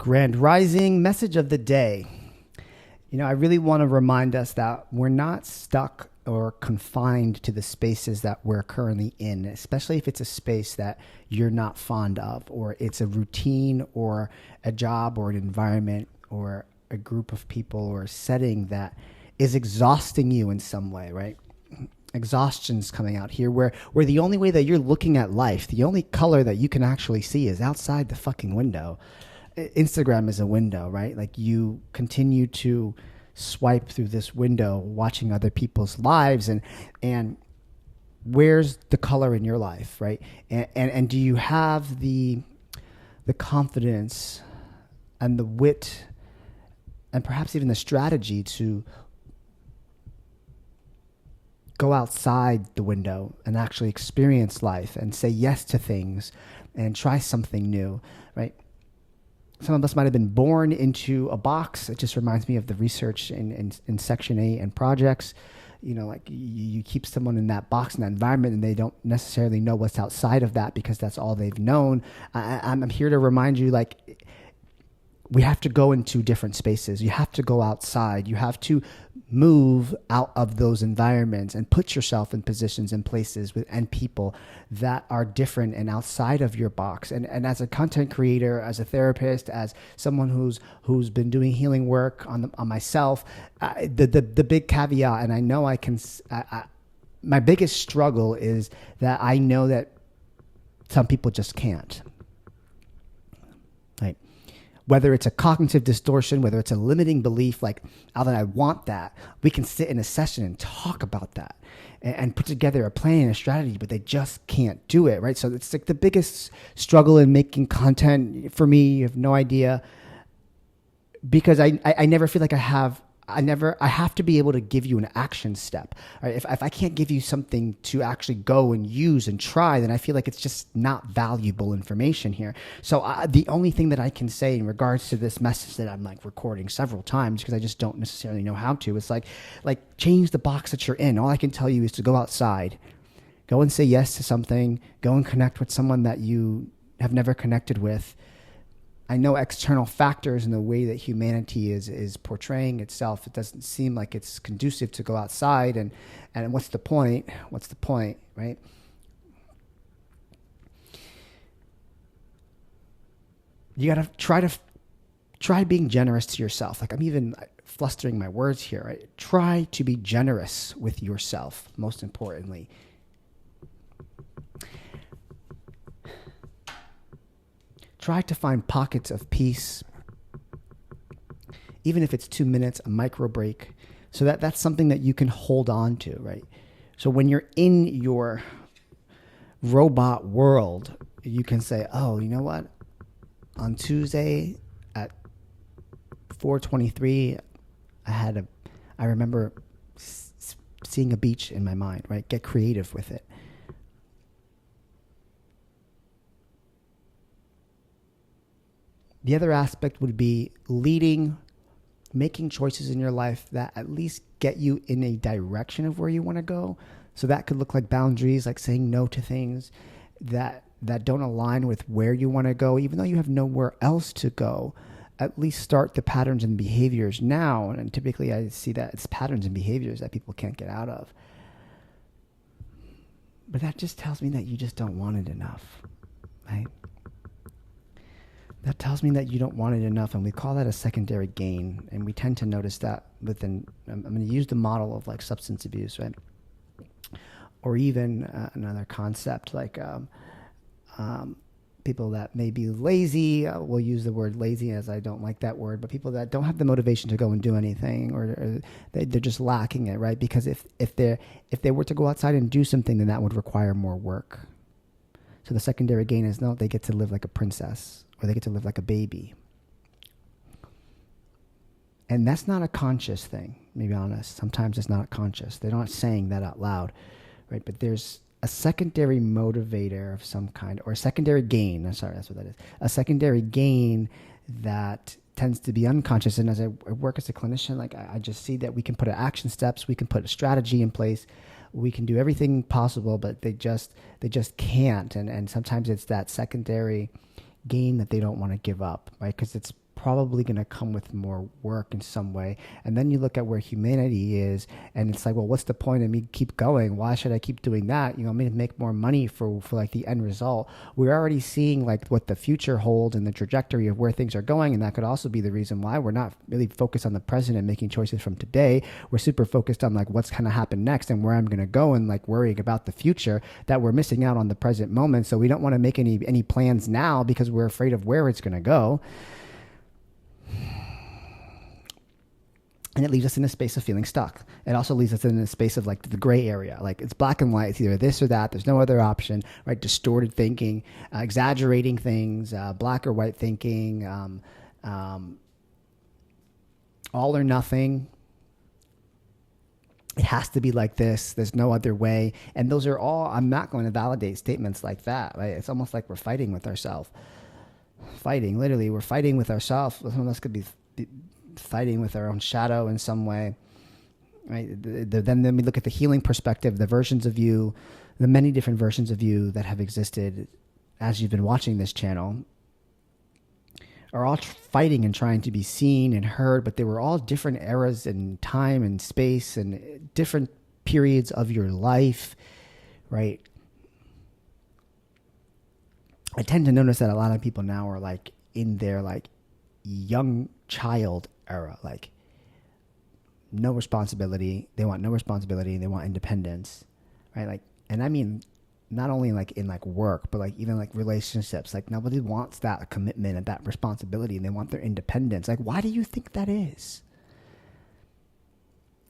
Grand Rising message of the day. I really want to remind us that we're not stuck or confined to the spaces that we're currently in, especially if it's a space that you're not fond of, or it's a routine or a job or an environment or a group of people or a setting that is exhausting you in some way, right? Exhaustion's coming out here where the only way that you're looking at life, the only color that you can actually see is outside the fucking window. Instagram is a window, right? Like you continue to swipe through this window watching other people's lives and where's the color in your life, right? And do you have the confidence and the wit and perhaps even the strategy to go outside the window and actually experience life and say yes to things and try something new, right? Some of us might have been born into a box. It just reminds me of the research in Section 8 and projects. Like you keep someone in that box, in that environment, and they don't necessarily know what's outside of that because that's all they've known. I'm here to remind you, like, we have to go into different spaces. You have to go outside. You have to move out of those environments and put yourself in positions and places and people that are different and outside of your box. And as a content creator, as a therapist, as someone who's been doing healing work on myself, the big caveat, and I know my biggest struggle is that I know that some people just can't. Right? Whether it's a cognitive distortion, whether it's a limiting belief, like, Alvin, I want that. We can sit in a session and talk about that and put together a plan and a strategy, but they just can't do it, right? So it's like the biggest struggle in making content for me. You have no idea, because I never feel like I have to be able to give you an action step. Right? If I can't give you something to actually go and use and try, then I feel like it's just not valuable information here. So the only thing that I can say in regards to this message that I'm like recording several times, because I just don't necessarily know how to, it's like change the box that you're in. All I can tell you is to go outside, go and say yes to something, go and connect with someone that you have never connected with. I know external factors in the way that humanity is portraying itself. It doesn't seem like it's conducive to go outside. And what's the point? What's the point, right? You got to try being generous to yourself. Like, I'm even flustering my words here, right? Try to be generous with yourself, most importantly. Try to find pockets of peace, even if it's 2 minutes, a micro break, so that's something that you can hold on to, right? So when you're in your robot world, you can say, oh, you know what? On Tuesday at 4:23, I remember seeing a beach in my mind, right? Get creative with it. The other aspect would be making choices in your life that at least get you in a direction of where you want to go. So that could look like boundaries, like saying no to things that don't align with where you want to go, even though you have nowhere else to go. At least start the patterns and behaviors now. And typically I see that it's patterns and behaviors that people can't get out of. But that just tells me that you just don't want it enough, right? That tells me that you don't want it enough, and we call that a secondary gain. And we tend to notice that I'm going to use the model of like substance abuse, right? Or even another concept like people that may be lazy. We'll use the word lazy, as I don't like that word, but people that don't have the motivation to go and do anything, or they're just lacking it, right? Because if they were to go outside and do something, then that would require more work. So the secondary gain is, no, they get to live like a princess, or they get to live like a baby. And that's not a conscious thing, to be honest. Sometimes it's not conscious. They're not saying that out loud, right? But there's a secondary motivator of some kind, or a secondary gain. I'm sorry, that's what that is. A secondary gain that tends to be unconscious. And as I work as a clinician, like I just see that we can put action steps, we can put a strategy in place, we can do everything possible, but they just can't. And sometimes it's that secondary gain that they don't want to give up, right? Because it's probably going to come with more work in some way. And then you look at where humanity is, and it's like, well, what's the point of me keep going? Why should I keep doing that? You know, me to make more money for like the end result. We're already seeing like what the future holds and the trajectory of where things are going. And that could also be the reason why we're not really focused on the present and making choices from today. We're super focused on like what's going to happen next and where I'm going to go, and like worrying about the future, that we're missing out on the present moment. So we don't want to make any plans now because we're afraid of where it's going to go. And it leaves us in a space of feeling stuck. It also leaves us in a space of like the gray area. Like it's black and white. It's either this or that. There's no other option, right? Distorted thinking, exaggerating things, black or white thinking, all or nothing. It has to be like this. There's no other way. And those are all, I'm not going to validate statements like that, right? It's almost like we're fighting with ourselves. Literally, we're fighting with ourselves. Some of us could be fighting with our own shadow in some way, right? Then we look at the healing perspective, the versions of you, the many different versions of you that have existed as you've been watching this channel are all fighting and trying to be seen and heard, but they were all different eras in time and space and different periods of your life, right? I tend to notice that a lot of people now are like in their like young child era, like no responsibility. They want no responsibility. They want independence, right? Like, and I mean, not only like in like work, but like even like relationships. Like nobody wants that commitment and that responsibility, and they want their independence. Like, why do you think that is?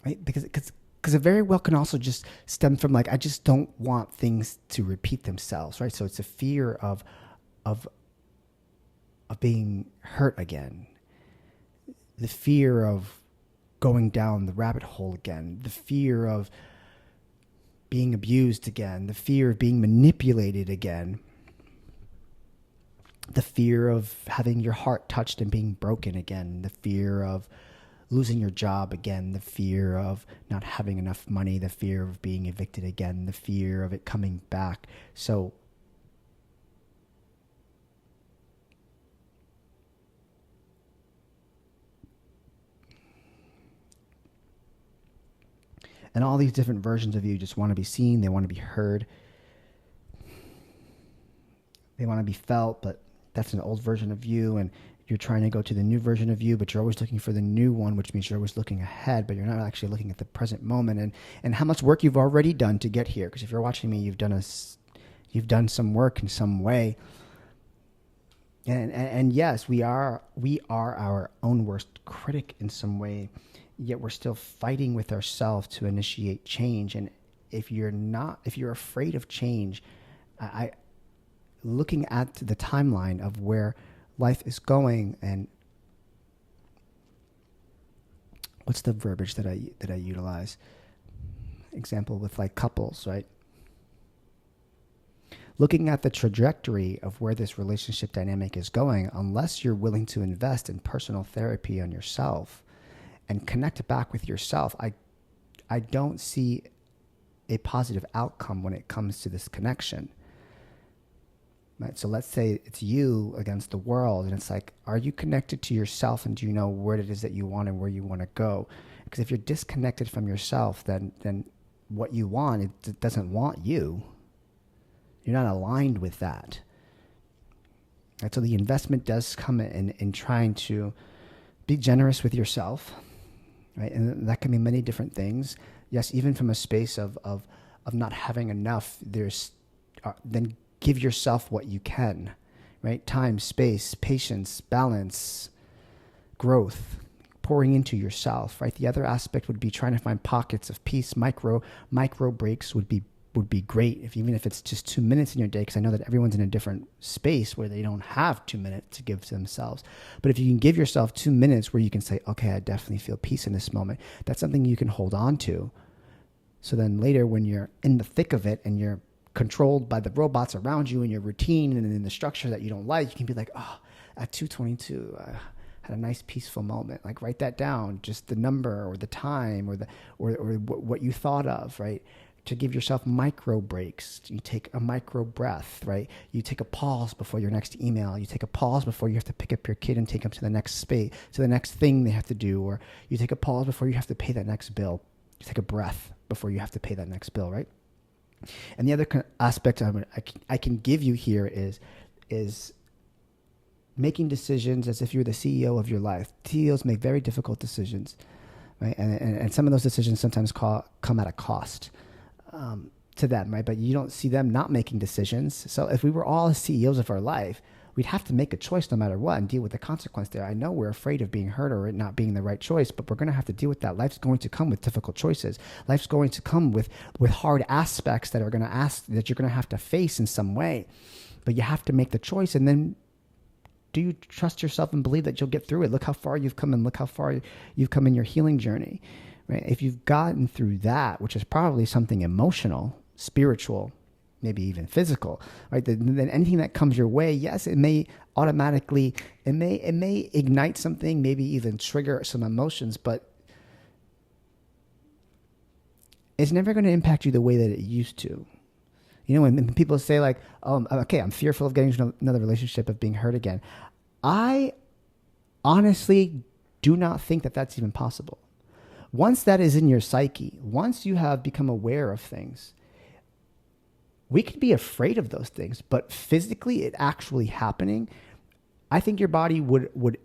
Right? Because it very well can also just stem from like, I just don't want things to repeat themselves, right? So it's a fear of being hurt again, the fear of going down the rabbit hole again, the fear of being abused again, the fear of being manipulated again, the fear of having your heart touched and being broken again, the fear of losing your job again, the fear of not having enough money, the fear of being evicted again, the fear of it coming back. So and all these different versions of you just want to be seen. They want to be heard. They want to be felt, but that's an old version of you. And you're trying to go to the new version of you, but you're always looking for the new one, which means you're always looking ahead, but you're not actually looking at the present moment and how much work you've already done to get here. Because if you're watching me, you've done some work in some way. And yes, we are our own worst critic in some way. Yet we're still fighting with ourselves to initiate change. And if you're afraid of change, I looking at the timeline of where life is going, and what's the verbiage that I utilize? Example with like couples, right? Looking at the trajectory of where this relationship dynamic is going, unless you're willing to invest in personal therapy on yourself and connect back with yourself, I don't see a positive outcome when it comes to this connection. Right? So let's say it's you against the world, and it's like, are you connected to yourself, and do you know what it is that you want and where you want to go? Because if you're disconnected from yourself, then what you want, it doesn't want you. You're not aligned with that. Right? So the investment does come in trying to be generous with yourself. Right? And that can be many different things. Yes, even from a space of not having enough, then give yourself what you can, right? Time, space, patience, balance, growth, pouring into yourself, right? The other aspect would be trying to find pockets of peace. Micro breaks would be great, even if it's just 2 minutes in your day, because I know that everyone's in a different space where they don't have 2 minutes to give to themselves. But if you can give yourself 2 minutes where you can say, okay, I definitely feel peace in this moment, that's something you can hold on to. So then later when you're in the thick of it and you're controlled by the robots around you and your routine and in the structure that you don't like, you can be like, oh, at 2:22, I had a nice peaceful moment. Like write that down, just the number or the time or what you thought of, right? to give yourself micro breaks. You take a micro breath, right? You take a pause before your next email. You take a pause before you have to pick up your kid and take them to the next space, to the next thing they have to do. Or you take a pause before you have to pay that next bill. You take a breath before you have to pay that next bill, right? And the other aspect I can give you here is making decisions as if you're the CEO of your life. CEOs make very difficult decisions, right? And some of those decisions sometimes come at a cost to them, right? But you don't see them not making decisions. So if we were all CEOs of our life, we'd have to make a choice no matter what and deal with the consequence there. I know we're afraid of being hurt or it not being the right choice, but we're going to have to deal with that. Life's going to come with difficult choices. Life's going to come with hard aspects that you're going to have to face in some way. But you have to make the choice, and then do you trust yourself and believe that you'll get through it? Look how far you've come, and look how far you've come in your healing journey, right? If you've gotten through that, which is probably something emotional, spiritual, maybe even physical, right? Then anything that comes your way, yes, it may automatically, it may ignite something, maybe even trigger some emotions, but it's never going to impact you the way that it used to. You know, when people say like, okay, I'm fearful of getting into another relationship, of being hurt again. I honestly do not think that that's even possible. Once that is in your psyche, once you have become aware of things, we can be afraid of those things, but physically it actually happening, I think your body would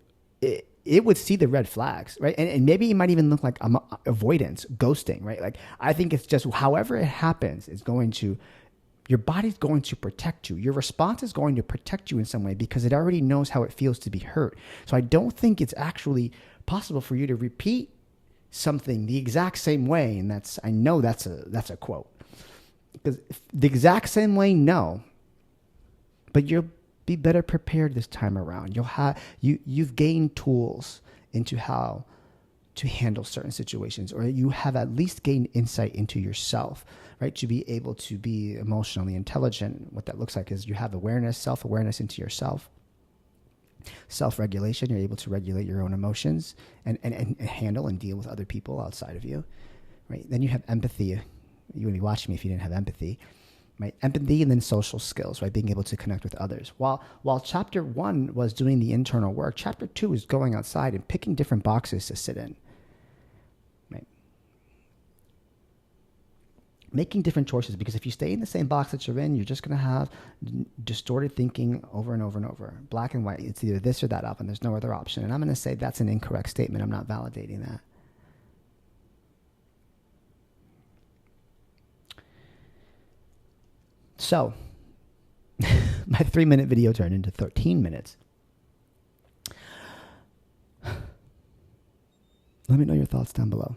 see the red flags, right? And maybe it might even look like avoidance, ghosting, right? Like, I think it's just however it happens is going to, your body's going to protect you. Your response is going to protect you in some way because it already knows how it feels to be hurt. So I don't think it's actually possible for you to repeat something the exact same way. And I know that's a quote. Because the exact same way, no. But you'll be better prepared this time around. You've gained tools into how to handle certain situations, or you have at least gained insight into yourself, right? To be able to be emotionally intelligent. What that looks like is you have awareness, self-awareness into yourself. Self-regulation, you're able to regulate your own emotions and handle and deal with other people outside of you, right? Then you have empathy. You wouldn't be watching me if you didn't have empathy, right? Empathy, and then social skills, right? Being able to connect with others. While chapter 1 was doing the internal work, chapter 2 is going outside and picking different boxes to sit in, right? Making different choices, because if you stay in the same box that you're in, you're just going to have distorted thinking over and over and over. Black and white. It's either this or that option. There's no other option. And I'm going to say that's an incorrect statement. I'm not validating that. So, my 3-minute video turned into 13 minutes. Let me know your thoughts down below.